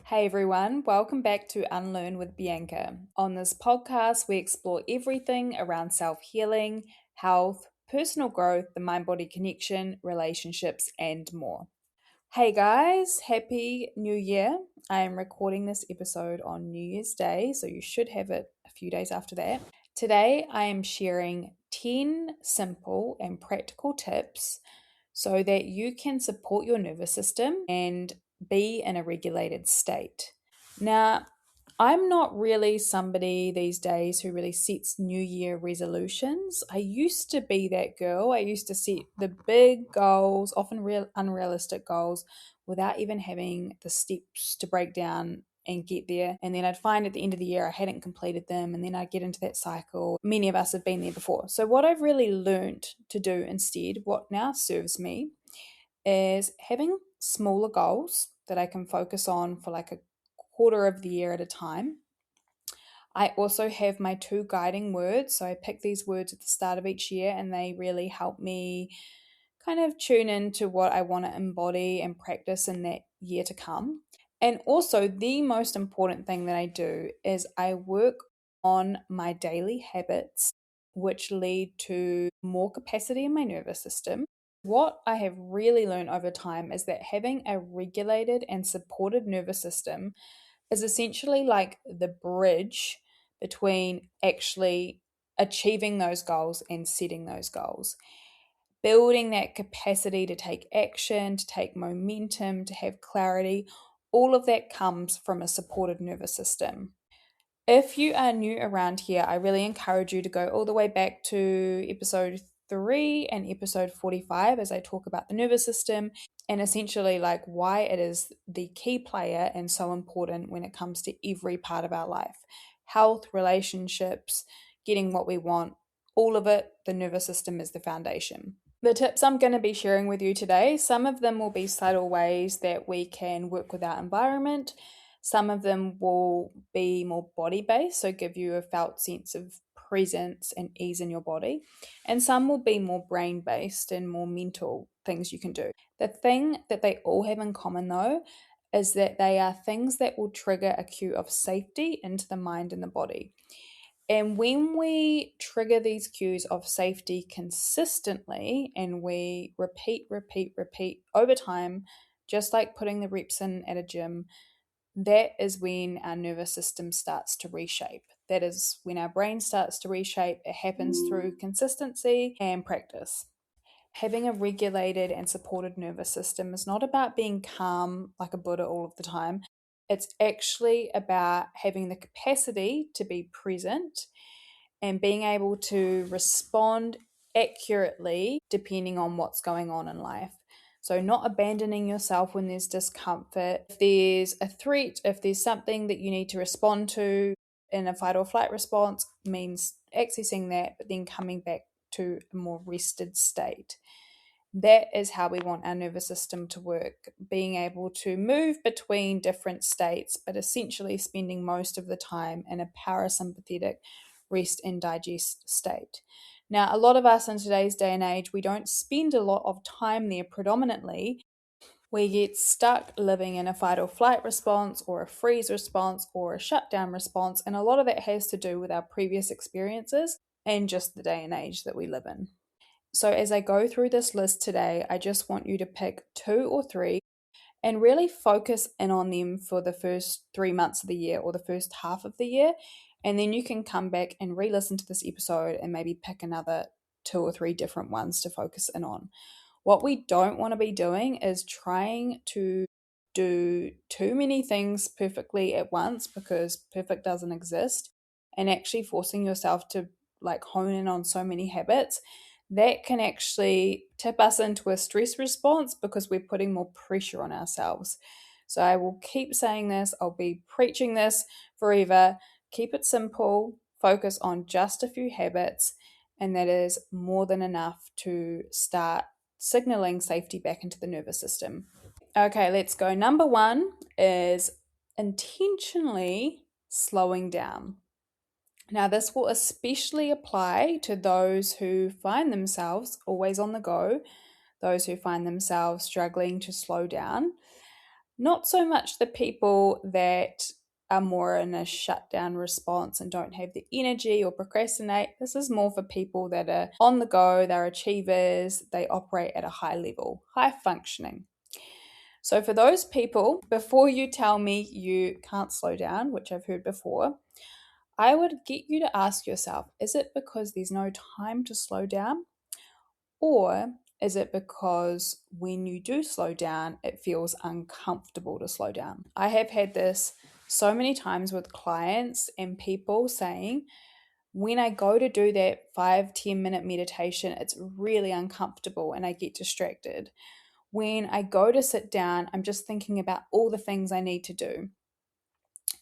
Hey everyone, welcome back to Unlearn with Bianca. On this podcast, we explore everything around self healing, health, personal growth, the mind body connection, relationships, and more. Hey guys, happy new year. I am recording this episode on New Year's Day, so you should have it a few days after that. Today, I am sharing 10 simple and practical tips so that you can support your nervous system and be in a regulated state. Now, I'm not really somebody these days who really sets New Year resolutions. I used to be that girl. I used to set the big goals, often unrealistic goals, without even having the steps to break down and get there. And then I'd find at the end of the year I hadn't completed them, and then I'd get into that cycle. Many of us have been there before. So, what I've really learned to do instead, what now serves me, is having smaller goals that I can focus on for like a quarter of the year at a time. I also have my two guiding words. So I pick these words at the start of each year and they really help me kind of tune into what I want to embody and practice in that year to come. And also, the most important thing that I do is I work on my daily habits, which lead to more capacity in my nervous system. What I have really learned over time is that having a regulated and supported nervous system is essentially like the bridge between actually achieving those goals and setting those goals. Building that capacity to take action, to take momentum, to have clarity, all of that comes from a supported nervous system. If you are new around here, I really encourage you to go all the way back to episode 3 and episode 45 as I talk about the nervous system and essentially like why it is the key player and so important when it comes to every part of our life. Health, relationships, getting what we want, all of it, the nervous system is the foundation. The tips I'm going to be sharing with you today, some of them will be subtle ways that we can work with our environment. Some of them will be more body based, so give you a felt sense of presence and ease in your body. And some will be more brain based and more mental things you can do. The thing that they all have in common, though, is that they are things that will trigger a cue of safety into the mind and the body. And when we trigger these cues of safety consistently and we repeat over time, just like putting the reps in at a gym, that is when our nervous system starts to reshape. That is when our brain starts to reshape. It happens through consistency and practice. Having a regulated and supported nervous system is not about being calm like a Buddha all of the time. It's actually about having the capacity to be present and being able to respond accurately depending on what's going on in life. So, not abandoning yourself when there's discomfort. If there's a threat, if there's something that you need to respond to in a fight or flight response, means accessing that, but then coming back to a more rested state. That is how we want our nervous system to work, being able to move between different states, but essentially spending most of the time in a parasympathetic rest and digest state. Now, a lot of us in today's day and age, we don't spend a lot of time there predominantly. We get stuck living in a fight or flight response or a freeze response or a shutdown response, and a lot of that has to do with our previous experiences and just the day and age that we live in. So, as I go through this list today, I just want you to pick 2 or 3 and really focus in on them for the first 3 months of the year or the first half of the year. And then you can come back and re listen to this episode and maybe pick another 2 or 3 different ones to focus in on. What we don't want to be doing is trying to do too many things perfectly at once, because perfect doesn't exist, and actually forcing yourself to like hone in on so many habits that can actually tip us into a stress response because we're putting more pressure on ourselves. So I will keep saying this, I'll be preaching this forever. Keep it simple, focus on just a few habits, and that is more than enough to start signaling safety back into the nervous system. Okay, let's go. Number 1 is intentionally slowing down. Now, this will especially apply to those who find themselves always on the go, those who find themselves struggling to slow down. Not so much the people that are more in a shutdown response and don't have the energy or procrastinate. This is more for people that are on the go, they're achievers, they operate at a high level, high functioning. So, for those people, before you tell me you can't slow down, which I've heard before, I would get you to ask yourself, is it because there's no time to slow down? Or is it because when you do slow down, it feels uncomfortable to slow down? I have had this so many times with clients and people saying, when I go to do that 5-10 minute meditation, it's really uncomfortable and I get distracted. When I go to sit down, I'm just thinking about all the things I need to do.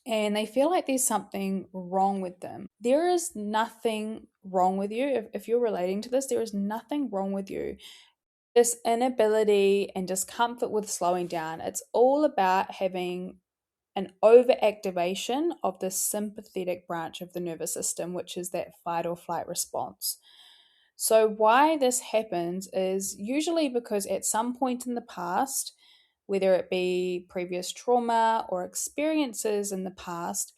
And they feel like there's something wrong with them. There is nothing wrong with you. If you're relating to this, there is nothing wrong with you. This inability and discomfort with slowing down, it's all about having an overactivation of the sympathetic branch of the nervous system, which is that fight or flight response. So, why this happens is usually because at some point in the past, whether it be previous trauma or experiences in the past,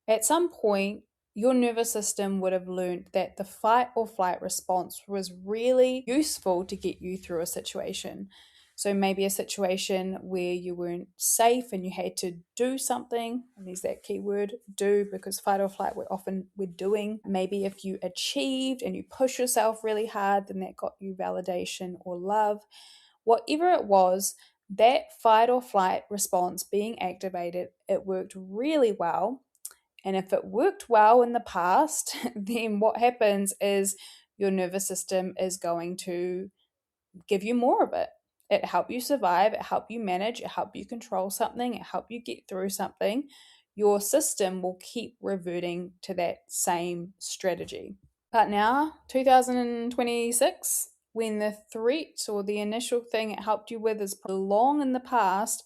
at some point, your nervous system would have learned that the fight or flight response was really useful to get you through a situation. So maybe a situation where you weren't safe and you had to do something, and there's that key word, do, because fight or flight we're doing. Maybe if you achieved and you push yourself really hard, then that got you validation or love. Whatever it was, that fight or flight response being activated, it worked really well. And if it worked well in the past, then what happens is your nervous system is going to give you more of it. It helped you survive, it helped you manage, it helped you control something, it helped you get through something. Your system will keep reverting to that same strategy. But now, 2026, when the threat or the initial thing it helped you with is long in the past,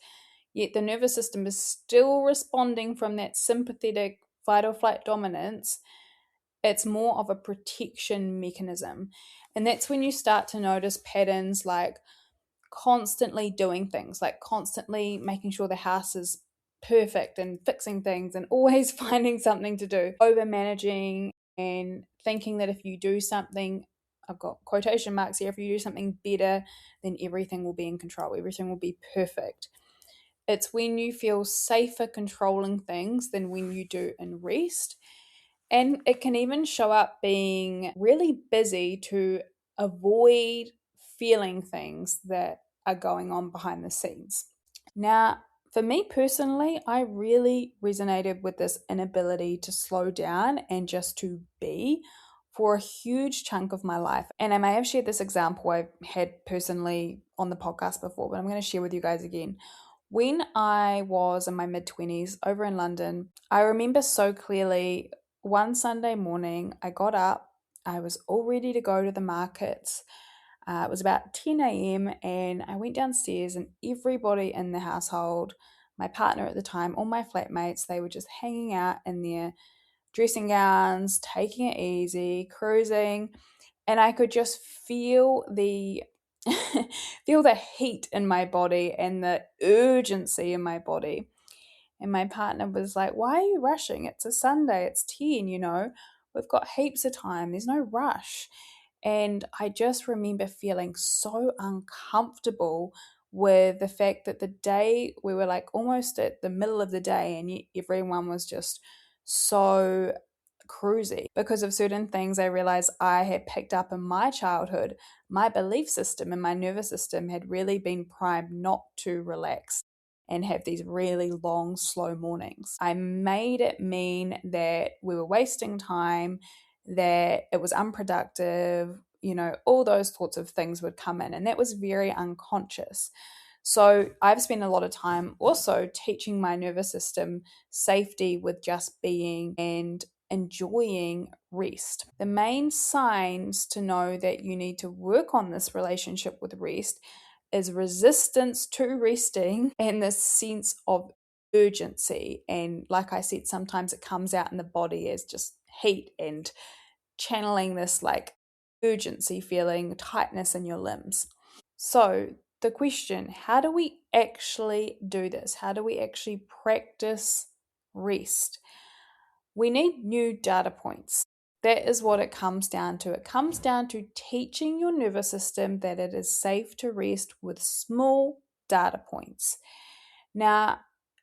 yet the nervous system is still responding from that sympathetic fight or flight dominance, it's more of a protection mechanism. And that's when you start to notice patterns like constantly doing things, like constantly making sure the house is perfect and fixing things and always finding something to do, over managing and thinking that if you do something, I've got quotation marks here, if you do something better, then everything will be in control, everything will be perfect. It's when you feel safer controlling things than when you do in rest. And it can even show up being really busy to avoid feeling things that are going on behind the scenes. Now, for me personally, I really resonated with this inability to slow down and just to be for a huge chunk of my life. And I may have shared this example I've had personally on the podcast before, but I'm going to share with you guys again. When I was in my mid 20s over in London, I remember so clearly one Sunday morning, I got up, I was all ready to go to the markets. It was about 10 a.m. and I went downstairs, and everybody in the household, my partner at the time, all my flatmates, they were just hanging out in their dressing gowns, taking it easy, cruising, and I could just feel the feel the heat in my body and the urgency in my body. And my partner was like, "Why are you rushing? It's a Sunday, it's 10, we've got heaps of time, there's no rush." And I just remember feeling so uncomfortable with the fact that the day, we were like almost at the middle of the day, and yet everyone was just so cruisy because of certain things I realized I had picked up in my childhood. My belief system and my nervous system had really been primed not to relax and have these really long, slow mornings. I made it mean that we were wasting time, that it was unproductive, all those sorts of things would come in. And that was very unconscious. So I've spent a lot of time also teaching my nervous system safety with just being and enjoying rest. The main signs to know that you need to work on this relationship with rest is resistance to resting and this sense of urgency. And like I said, sometimes it comes out in the body as just heat and channeling this like urgency feeling, tightness in your limbs. So the question, how do we actually do this? How do we actually practice rest? We need new data points. That is what it comes down to. It comes down to teaching your nervous system that it is safe to rest with small data points. Now,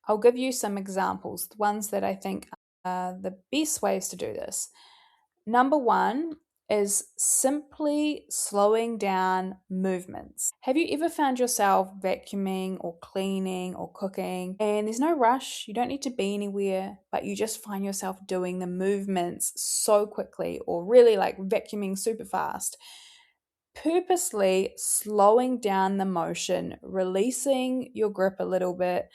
I'll give you some examples, the ones that I think are the best ways to do this. Number one is simply slowing down movements. Have you ever found yourself vacuuming or cleaning or cooking and there's no rush? You don't need to be anywhere, but you just find yourself doing the movements so quickly or really like vacuuming super fast. Purposely slowing down the motion, releasing your grip a little bit,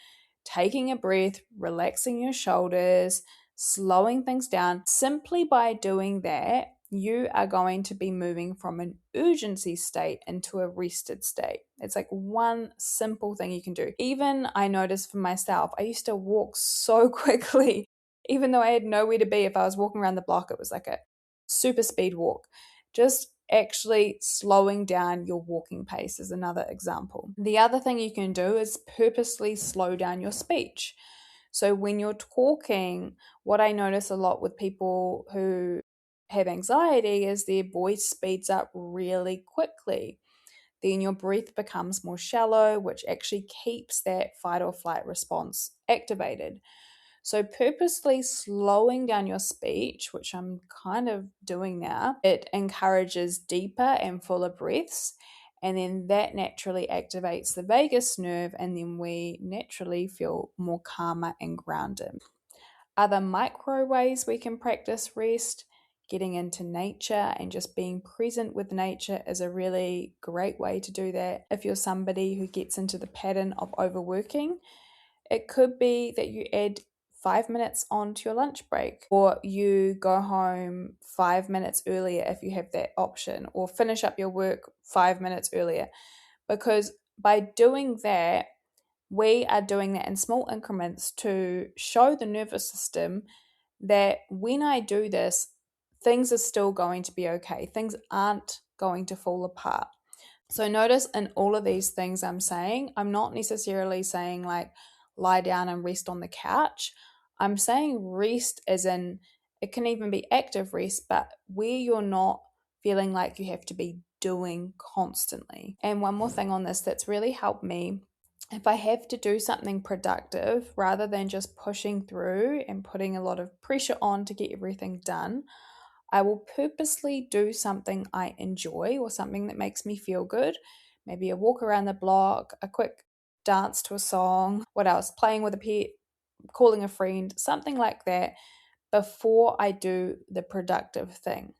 taking a breath, relaxing your shoulders, slowing things down. Simply by doing that, you are going to be moving from an urgency state into a rested state. It's like one simple thing you can do. Even I noticed for myself, I used to walk so quickly, even though I had nowhere to be. If I was walking around the block, it was like a super speed walk. Just actually slowing down your walking pace is another example. The other thing you can do is purposely slow down your speech. So when you're talking, what I notice a lot with people who have anxiety is their voice speeds up really quickly. Then your breath becomes more shallow, which actually keeps that fight or flight response activated. So, purposely slowing down your speech, which I'm kind of doing now, it encourages deeper and fuller breaths. And then that naturally activates the vagus nerve, and then we naturally feel more calmer and grounded. Other micro ways we can practice rest, getting into nature and just being present with nature is a really great way to do that. If you're somebody who gets into the pattern of overworking, it could be that you add 5 minutes onto your lunch break, or you go home 5 minutes earlier if you have that option, or finish up your work 5 minutes earlier. Because by doing that, we are doing that in small increments to show the nervous system that when I do this, things are still going to be okay. Things aren't going to fall apart. So notice in all of these things I'm saying, I'm not necessarily saying like lie down and rest on the couch. I'm saying rest as in it can even be active rest, but where you're not feeling like you have to be doing constantly. And one more thing on this that's really helped me, if I have to do something productive rather than just pushing through and putting a lot of pressure on to get everything done, I will purposely do something I enjoy or something that makes me feel good. Maybe a walk around the block, a quick dance to a song, what else? Playing with a pet, calling a friend, something like that before I do the productive thing.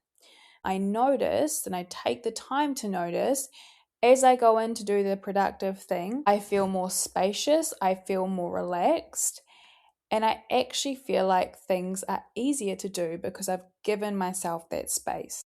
I notice and I take the time to notice as I go in to do the productive thing, I feel more spacious, I feel more relaxed, and I actually feel like things are easier to do because I've given myself that space.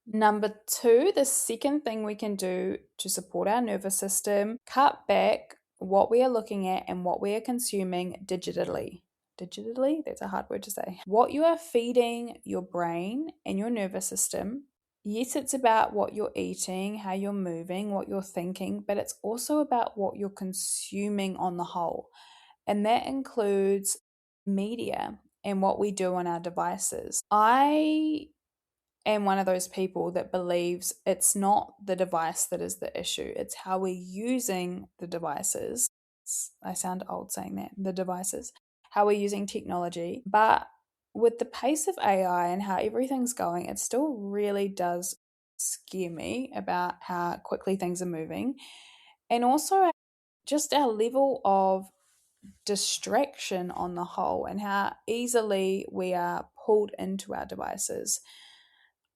Number two, the second thing we can do to support our nervous system, cut back what we are looking at and what we are consuming digitally. Digitally? That's a hard word to say. What you are feeding your brain and your nervous system. Yes, it's about what you're eating, how you're moving, what you're thinking, but it's also about what you're consuming on the whole. And that includes media and what we do on our devices. I am one of those people that believes it's not the device that is the issue, it's how we're using the devices. I sound old saying that, the devices, how we're using technology. But with the pace of AI and how everything's going, it still really does scare me about how quickly things are moving. And also just our level of distraction on the whole and how easily we are pulled into our devices.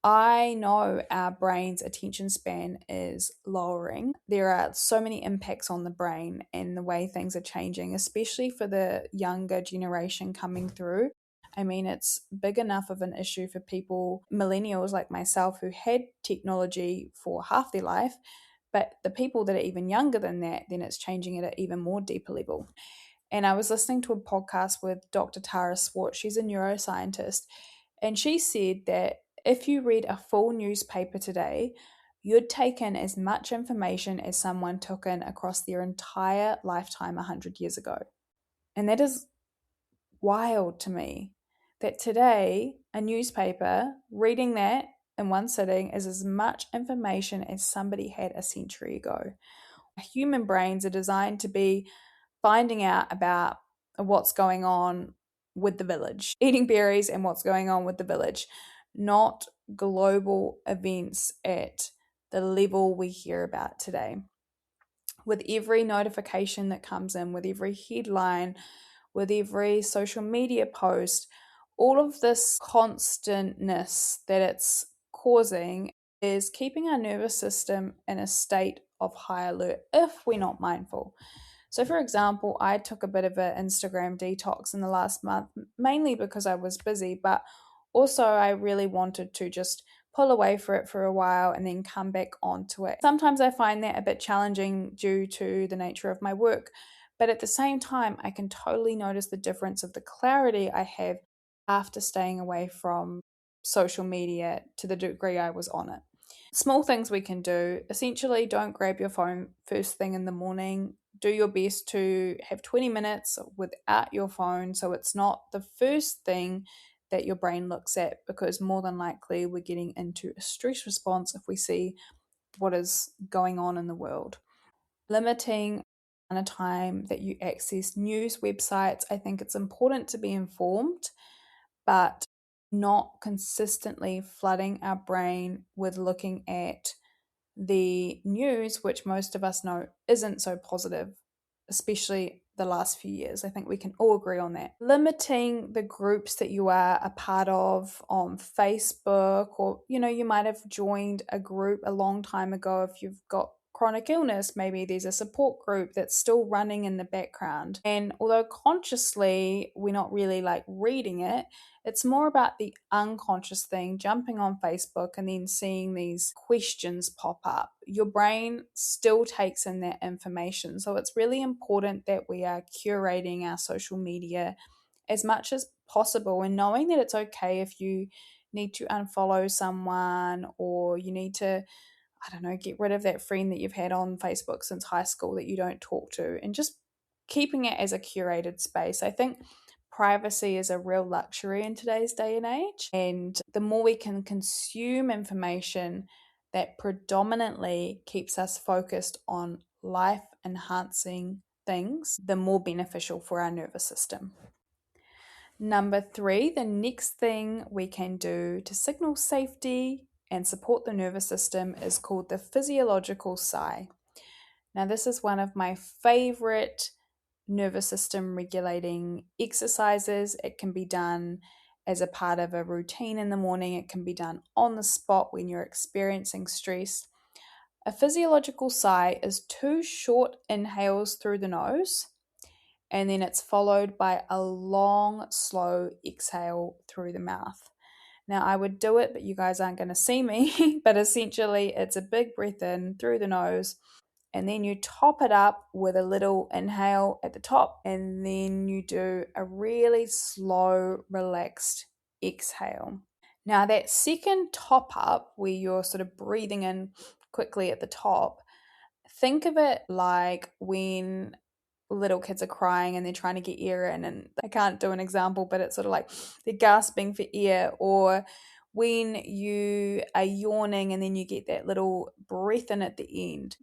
I know our brain's attention span is lowering. There are so many impacts on the brain and the way things are changing, especially for the younger generation coming through. I mean, it's big enough of an issue for people, millennials like myself, who had technology for half their life. But the people that are even younger than that, then it's changing at an even more deeper level. And I was listening to a podcast with Dr. Tara Swart. She's a neuroscientist. And she said that if you read a full newspaper today, you'd take in as much information as someone took in across their entire lifetime 100 years ago. And that is wild to me, that today a newspaper, reading that in one sitting, is as much information as somebody had a century ago. Human brains are designed to be finding out about what's going on with the village, eating berries and what's going on with the village, not global events at the level we hear about today. With every notification that comes in, with every headline, with every social media post, all of this constantness that it's causing is keeping our nervous system in a state of high alert if we're not mindful. So, for example, I took a bit of an Instagram detox in the last month, mainly because I was busy, but also I really wanted to just pull away for it for a while and then come back onto it. Sometimes I find that a bit challenging due to the nature of my work, but at the same time, I can totally notice the difference of the clarity I have after staying away from social media to the degree I was on it. Small things we can do. Essentially, don't grab your phone first thing in the morning. Do your best to have 20 minutes without your phone so it's not the first thing that your brain looks at, because more than likely we're getting into a stress response if we see what is going on in the world. Limiting the time that you access news websites. I think it's important to be informed, but not consistently flooding our brain with looking at the news, which most of us know isn't so positive, especially the last few years. I think we can all agree on that. Limiting the groups that you are a part of on Facebook, or you might have joined a group a long time ago. If you've got chronic illness, maybe there's a support group that's still running in the background. And although consciously we're not really like reading it, it's more about the unconscious thing, jumping on Facebook and then seeing these questions pop up. Your brain still takes in that information. So it's really important that we are curating our social media as much as possible, and knowing that it's okay if you need to unfollow someone, or you need to, I don't know, get rid of that friend that you've had on Facebook since high school that you don't talk to, and just keeping it as a curated space. I think privacy is a real luxury in today's day and age. And the more we can consume information that predominantly keeps us focused on life enhancing things, the more beneficial for our nervous system. Number 3, the next thing we can do to signal safety and support the nervous system is called the physiological sigh. Now, this is one of my favorite nervous system regulating exercises. It can be done as a part of a routine in the morning. It can be done on the spot when you're experiencing stress. A physiological sigh is 2 short inhales through the nose, and then it's followed by a long, slow exhale through the mouth. Now, I would do it, but you guys aren't going to see me, but essentially it's a big breath in through the nose, and then you top it up with a little inhale at the top, and then you do a really slow, relaxed exhale. Now, that second top up, where you're sort of breathing in quickly at the top, think of it like when little kids are crying and they're trying to get air in, and I can't do an example, but it's sort of like they're gasping for air, or when you are yawning and then you get that little breath in at the end.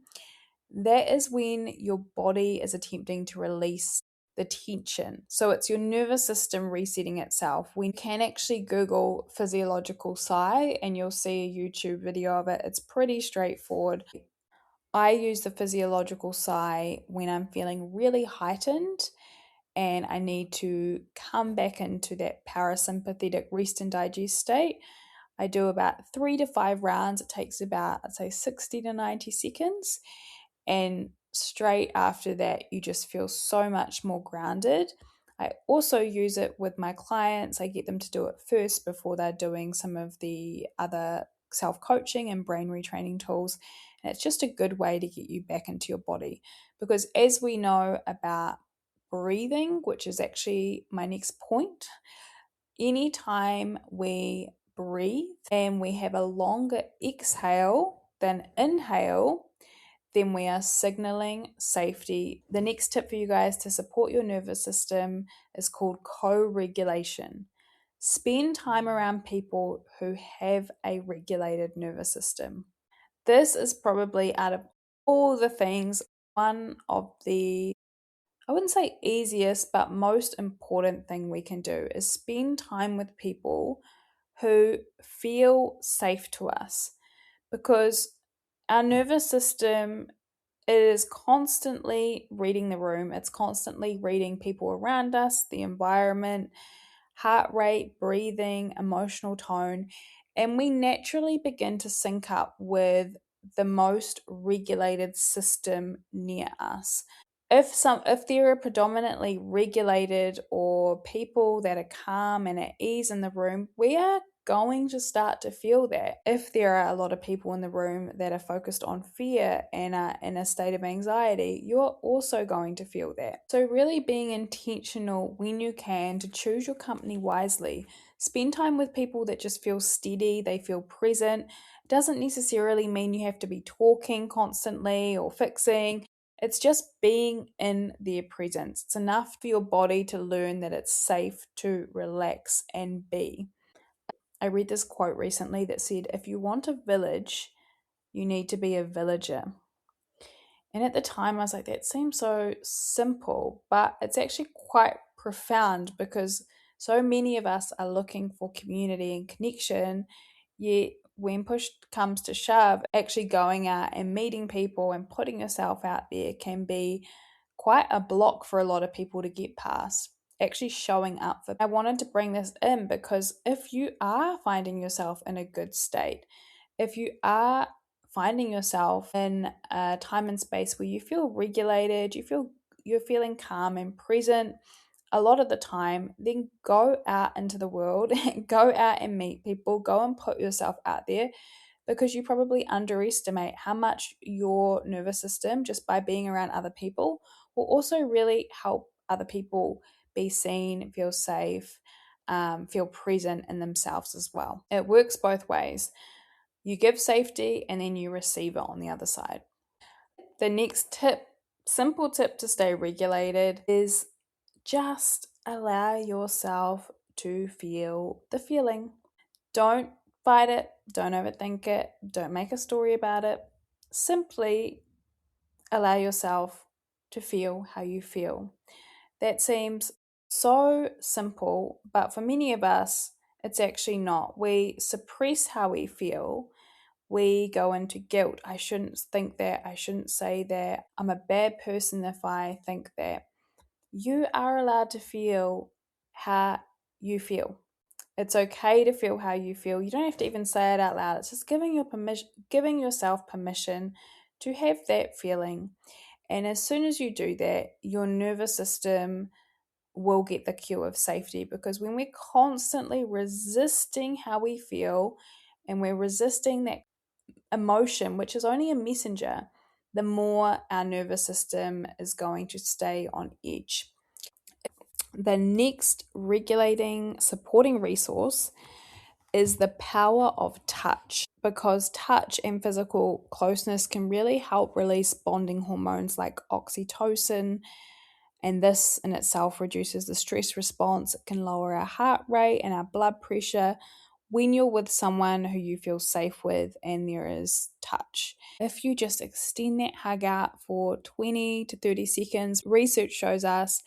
That is when your body is attempting to release the tension. So it's your nervous system resetting itself. We can actually Google physiological sigh and you'll see a YouTube video of it. It's pretty straightforward. I use the physiological sigh when I'm feeling really heightened and I need to come back into that parasympathetic rest and digest state. I do about 3 to 5 rounds. It takes about, I'd say, 60 to 90 seconds. And straight after that, you just feel so much more grounded. I also use it with my clients. I get them to do it first before they're doing some of the other self-coaching and brain retraining tools. And it's just a good way to get you back into your body. Because as we know about breathing, which is actually my next point, anytime we breathe and we have a longer exhale then inhale, then we are signaling safety. The next tip for you guys to support your nervous system is called co regulation. Spend time around people who have a regulated nervous system. This is probably out of all the things, one of the, I wouldn't say easiest, but most important thing we can do is spend time with people who feel safe to us, because our nervous system, it is constantly reading the room, it's constantly reading people around us, the environment, heart rate, breathing, emotional tone, and we naturally begin to sync up with the most regulated system near us. If there are predominantly regulated or people that are calm and at ease in the room, we are going to start to feel that. If there are a lot of people in the room that are focused on fear and are in a state of anxiety, you're also going to feel that. So really being intentional when you can to choose your company wisely. Spend time with people that just feel steady, they feel present. It doesn't necessarily mean you have to be talking constantly or fixing. It's just being in their presence. It's enough for your body to learn that it's safe to relax and be. I read this quote recently that said, if you want a village, you need to be a villager. And at the time, I was like, that seems so simple, but it's actually quite profound because so many of us are looking for community and connection. Yet, when push comes to shove, actually going out and meeting people and putting yourself out there can be quite a block for a lot of people to get past. Actually, showing up for. I wanted to bring this in because if you are finding yourself in a good state, if you are finding yourself in a time and space where you feel regulated, you're feeling calm and present a lot of the time, then go out into the world, go out and meet people, go and put yourself out there, because you probably underestimate how much your nervous system, just by being around other people, will also really help other people be seen, feel safe, feel present in themselves as well. It works both ways. You give safety and then you receive it on the other side. The next tip, simple tip to stay regulated, is just allow yourself to feel the feeling. Don't fight it, don't overthink it, don't make a story about it. Simply allow yourself to feel how you feel. That seems so simple, but for many of us, it's actually not. We suppress how we feel. We go into guilt. I shouldn't think that. I shouldn't say that. I'm a bad person if I think that. You are allowed to feel how you feel. It's okay to feel how you feel. You don't have to even say it out loud. It's just giving yourself permission to have that feeling. And as soon as you do that, your nervous system will get the cue of safety, because when we're constantly resisting how we feel and we're resisting that emotion, which is only a messenger, the more our nervous system is going to stay on edge. The next regulating, supporting resource is the power of touch, because touch and physical closeness can really help release bonding hormones like oxytocin, and this in itself reduces the stress response. It can lower our heart rate and our blood pressure when you're with someone who you feel safe with and there is touch. If you just extend that hug out for 20 to 30 seconds, research shows us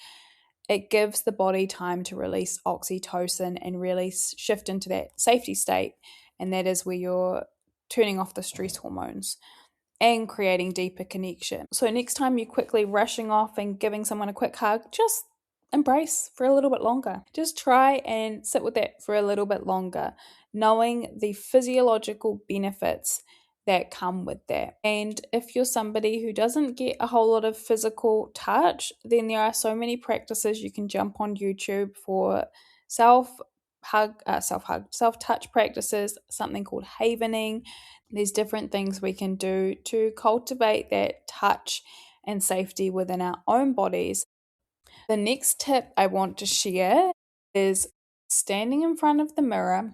it gives the body time to release oxytocin and really shift into that safety state. And that is where you're turning off the stress hormones and creating deeper connection. So next time you're quickly rushing off and giving someone a quick hug, just embrace for a little bit longer. Just try and sit with that for a little bit longer, knowing the physiological benefits that come with that. And if you're somebody who doesn't get a whole lot of physical touch, then there are so many practices you can jump on YouTube for self touch practices, something called havening. There's different things we can do to cultivate that touch and safety within our own bodies. The next tip I want to share is standing in front of the mirror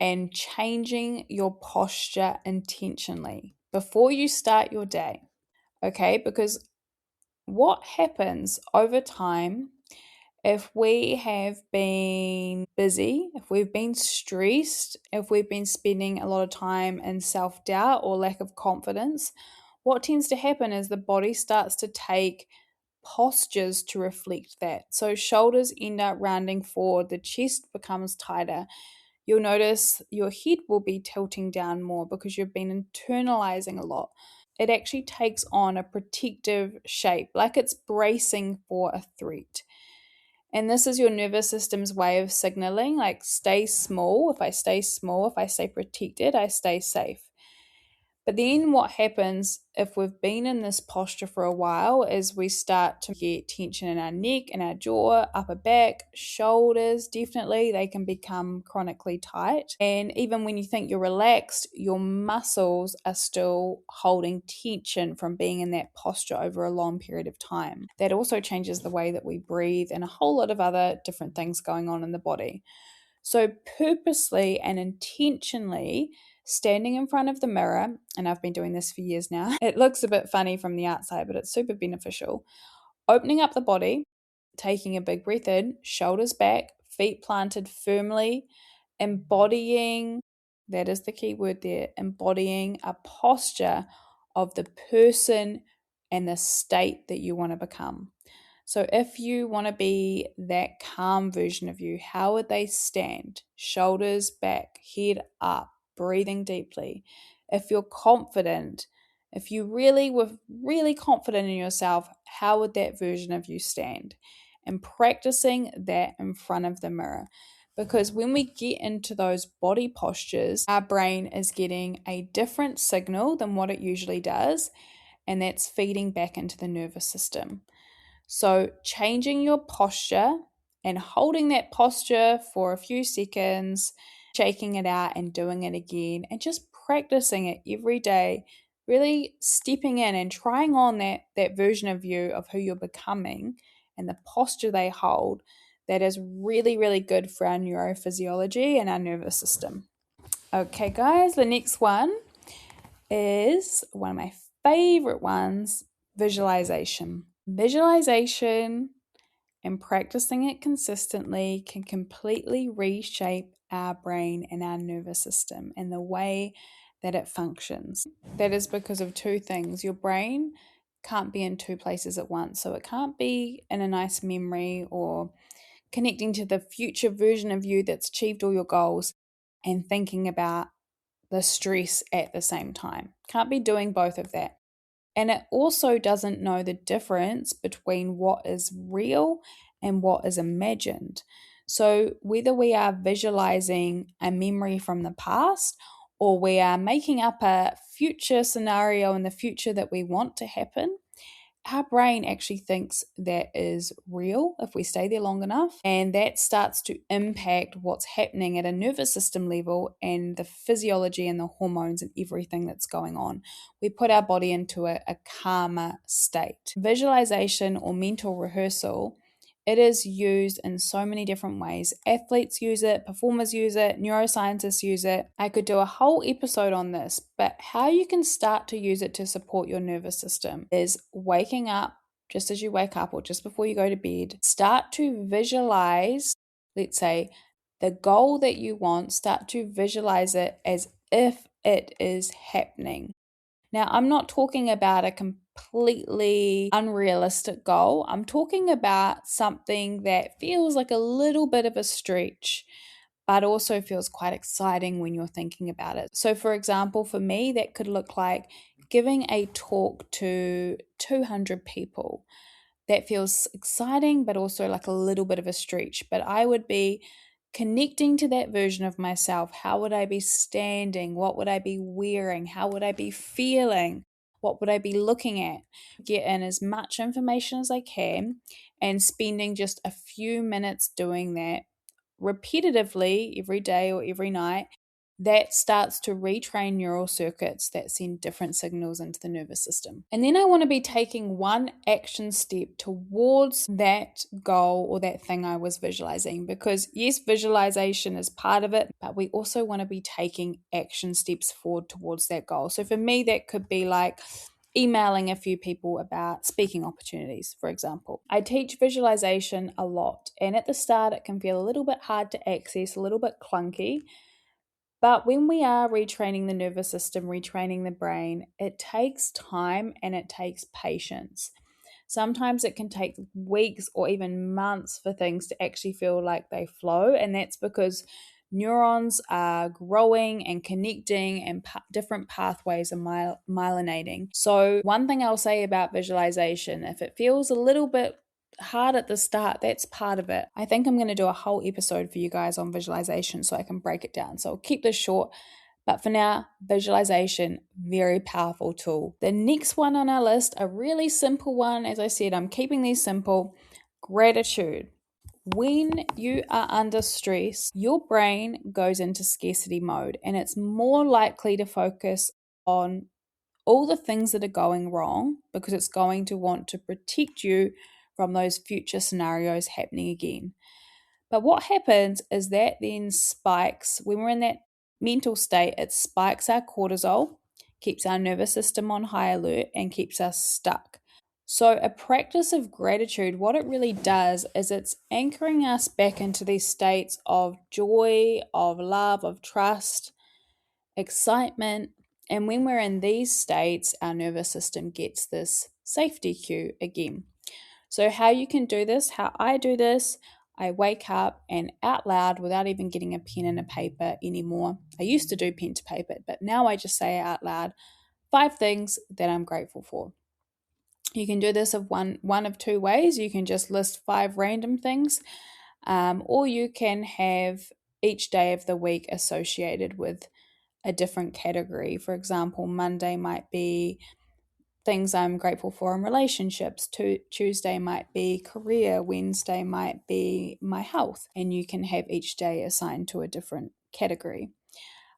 and changing your posture intentionally. before you start your day. Okay, because what happens over time if we have been busy, if we've been stressed, if we've been spending a lot of time in self doubt or lack of confidence, what tends to happen is the body starts to take postures to reflect that. So, shoulders end up rounding forward, the chest becomes tighter. You'll notice your head will be tilting down more because you've been internalizing a lot. It actually takes on a protective shape, like it's bracing for a threat. And this is your nervous system's way of signaling, like, stay small. If I stay small, if I stay protected, I stay safe. But then what happens if we've been in this posture for a while is we start to get tension in our neck and our jaw, upper back, shoulders, definitely. They can become chronically tight. And even when you think you're relaxed, your muscles are still holding tension from being in that posture over a long period of time. That also changes the way that we breathe and a whole lot of other different things going on in the body. So, purposely and intentionally standing in front of the mirror, and I've been doing this for years now, it looks a bit funny from the outside, but it's super beneficial. Opening up the body, taking a big breath in, shoulders back, feet planted firmly, embodying, that is the key word there, embodying a posture of the person and the state that you want to become. So, if you want to be that calm version of you, how would they stand? Shoulders back, head up, breathing deeply. If you're confident, if you really were really confident in yourself, how would that version of you stand? And practicing that in front of the mirror. Because when we get into those body postures, our brain is getting a different signal than what it usually does, and that's feeding back into the nervous system. So, changing your posture and holding that posture for a few seconds, shaking it out and doing it again, and just practicing it every day, really stepping in and trying on that version of you of who you're becoming and the posture they hold, that is really, really good for our neurophysiology and our nervous system. Okay, guys, the next one is one of my favorite ones, visualization. Visualization and practicing it consistently can completely reshape our brain and our nervous system and the way that it functions. That is because of two things. Your brain can't be in two places at once. So it can't be in a nice memory or connecting to the future version of you that's achieved all your goals and thinking about the stress at the same time. Can't be doing both of that. And it also doesn't know the difference between what is real and what is imagined. So, whether we are visualizing a memory from the past or we are making up a future scenario in the future that we want to happen, our brain actually thinks that is real if we stay there long enough, and that starts to impact what's happening at a nervous system level and the physiology and the hormones and everything that's going on. We put our body into a calmer state. Visualization or mental rehearsal, it is used in so many different ways. Athletes use it, performers use it, neuroscientists use it. I could do a whole episode on this, but how you can start to use it to support your nervous system is waking up just as you wake up or just before you go to bed. Start to visualize, let's say, the goal that you want, start to visualize it as if it is happening. Now, I'm not talking about a completely unrealistic goal. I'm talking about something that feels like a little bit of a stretch, but also feels quite exciting when you're thinking about it. So, for example, for me, that could look like giving a talk to 200 people. That feels exciting, but also like a little bit of a stretch. But I would be connecting to that version of myself. How would I be standing? What would I be wearing? How would I be feeling? What would I be looking at? Get in as much information as I can and spending just a few minutes doing that repetitively every day or every night. that starts to retrain neural circuits that send different signals into the nervous system. And then I want to be taking one action step towards that goal or that thing I was visualizing, because yes, visualization is part of it, but we also want to be taking action steps forward towards that goal. So for me, that could be like emailing a few people about speaking opportunities, for example. I teach visualization a lot, and at the start it can feel a little bit hard to access, a little bit clunky. But when we are retraining the nervous system, retraining the brain, it takes time and it takes patience. Sometimes it can take weeks or even months for things to actually feel like they flow. And that's because neurons are growing and connecting, and different pathways are myelinating. So, one thing I'll say about visualization, if it feels a little bit hard at the start, that's part of it. I think I'm going to do a whole episode for you guys on visualization so I can break it down. So, I'll keep this short. But for now, visualization, very powerful tool. The next one on our list, a really simple one. As I said, I'm keeping these simple. Gratitude. When you are under stress, your brain goes into scarcity mode, and it's more likely to focus on all the things that are going wrong because it's going to want to protect you from those future scenarios happening again. But what happens is that then spikes, when we're in that mental state, it spikes our cortisol, keeps our nervous system on high alert, and keeps us stuck. So, a practice of gratitude, what it really does is it's anchoring us back into these states of joy, of love, of trust, excitement. And when we're in these states, our nervous system gets this safety cue again. So, how you can do this, how I do this, I wake up and out loud, without even getting a pen and a paper anymore. I used to do pen to paper, but now I just say out loud 5 things that I'm grateful for. You can do this of one of two ways. You can just list 5 random things, or you can have each day of the week associated with a different category. For example, Monday might be things I'm grateful for in relationships. Tuesday might be career. Wednesday might be my health. And you can have each day assigned to a different category.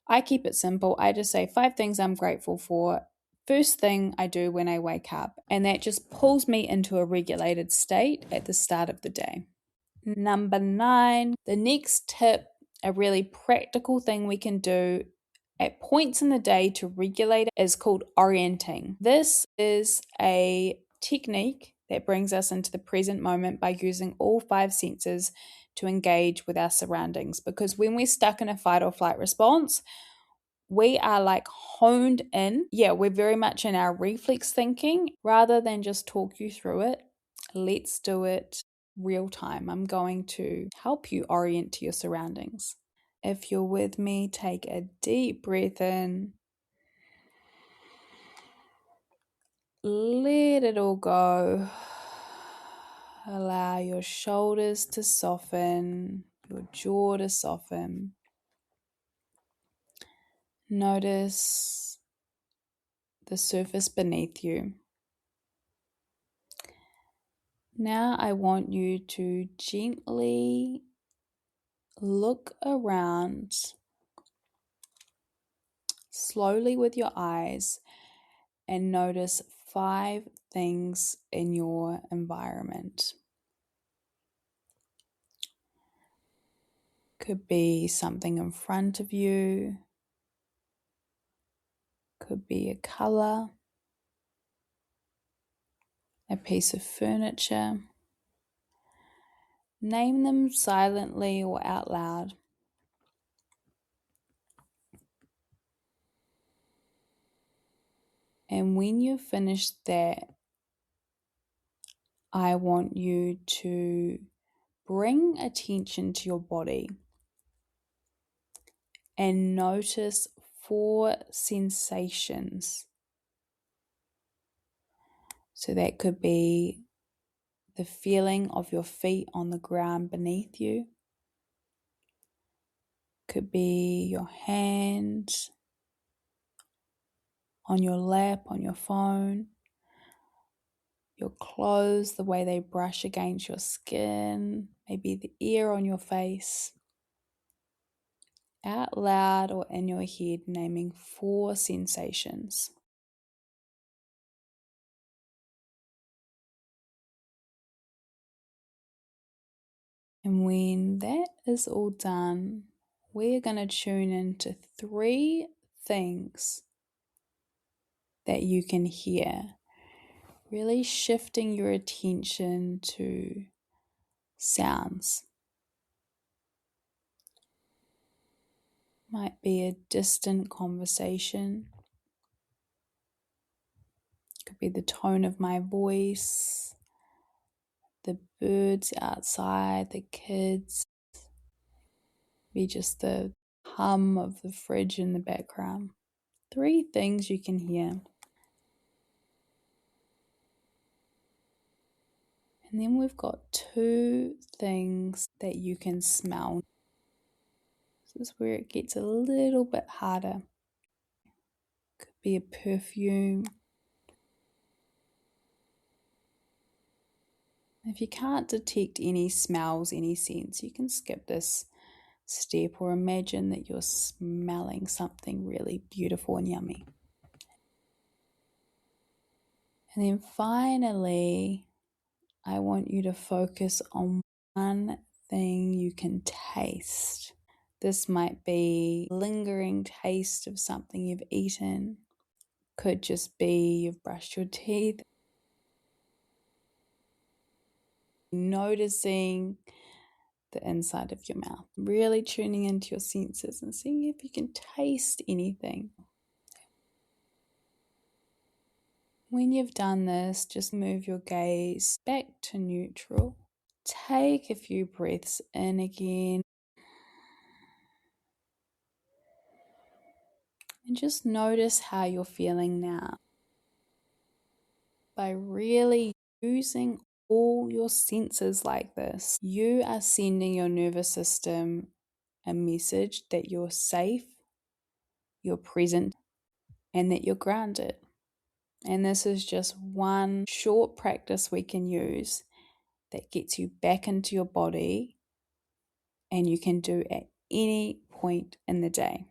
I keep it simple. I just say 5 things I'm grateful for. First thing I do when I wake up, and that just pulls me into a regulated state at the start of the day. Number 9, the next tip, a really practical thing we can do at points in the day to regulate, is called orienting. This is a technique that brings us into the present moment by using all 5 senses to engage with our surroundings. Because when we're stuck in a fight or flight response, we are like honed in. Yeah, we're very much in our reflex thinking. Rather than just talk you through it, let's do it real time. I'm going to help you orient to your surroundings. If you're with me, take a deep breath in. Let it all go. Allow your shoulders to soften, your jaw to soften. Notice the surface beneath you. Now I want you to gently look around slowly with your eyes and notice 5 things in your environment. Could be something in front of you, could be a color, a piece of furniture. Name them silently or out loud. And when you've finished that, I want you to bring attention to your body and notice 4 sensations. So that could be the feeling of your feet on the ground beneath you. Could be your hands on your lap, on your phone. Your clothes, the way they brush against your skin. Maybe the air on your face. out loud or in your head, naming 4 sensations. And when that is all done, we're going to tune into 3 things that you can hear, really shifting your attention to sounds. Might be a distant conversation, could be the tone of my voice, the birds outside, the kids, be just the hum of the fridge in the background. 3 things you can hear. And then we've got 2 things that you can smell. This is where it gets a little bit harder. Could be a perfume. If you can't detect any smells, any scents, you can skip this step or imagine that you're smelling something really beautiful and yummy. And then finally, I want you to focus on one thing you can taste. This might be lingering taste of something you've eaten. Could just be you've brushed your teeth. Noticing the inside of your mouth. Really tuning into your senses and seeing if you can taste anything. When you've done this, just move your gaze back to neutral. Take a few breaths in again. And just notice how you're feeling now. By really using all your senses like this, you are sending your nervous system a message that you're safe, you're present, and that you're grounded. And this is just one short practice we can use that gets you back into your body and you can do at any point in the day.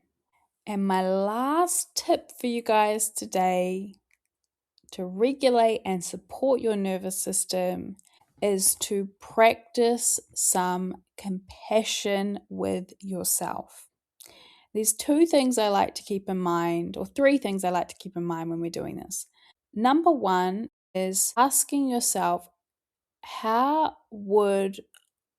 And my last tip for you guys today to regulate and support your nervous system is to practice some compassion with yourself. There's 2 things I like to keep in mind, or 3 things I like to keep in mind when we're doing this. Number 1 is asking yourself, how would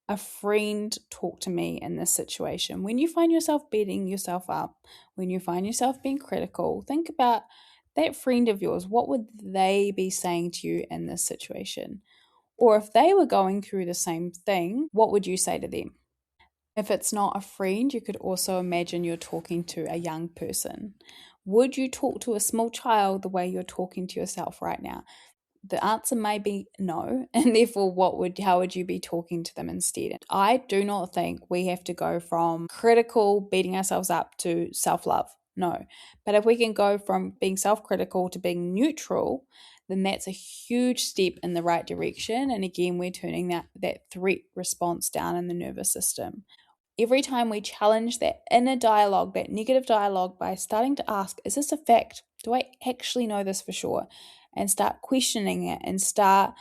a friend talk to me in this situation? When you find yourself beating yourself up, when you find yourself being critical, think about that friend of yours. What would they be saying to you in this situation? Or if they were going through the same thing, what would you say to them? If it's not a friend, you could also imagine you're talking to a young person. Would you talk to a small child the way you're talking to yourself right now? The answer may be no, and therefore how would you be talking to them instead? I do not think we have to go from critical, beating ourselves up, to self-love. No. But if we can go from being self-critical to being neutral, then that's a huge step in the right direction. And again, we're turning that threat response down in the nervous system. Every time we challenge that inner dialogue, that negative dialogue, by starting to ask, is this a fact? Do I actually know this for sure? And start questioning it and start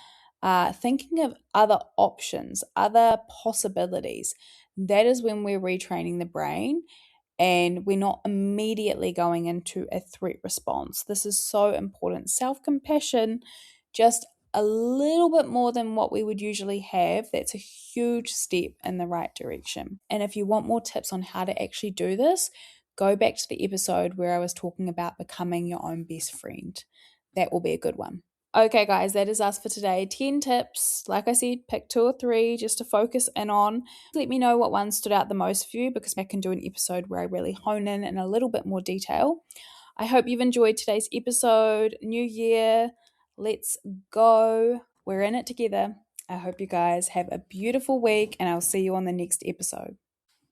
thinking of other options, other possibilities. That is when we're retraining the brain and we're not immediately going into a threat response. This is so important. Self-compassion, just a little bit more than what we would usually have, that's a huge step in the right direction. And if you want more tips on how to actually do this, go back to the episode where I was talking about becoming your own best friend. That will be a good one. Okay, guys, that is us for today. 10 tips. Like I said, pick 2 or 3 just to focus in on. Let me know what one stood out the most for you, because I can do an episode where I really hone in a little bit more detail. I hope you've enjoyed today's episode. New year, let's go. We're in it together. I hope you guys have a beautiful week, and I'll see you on the next episode.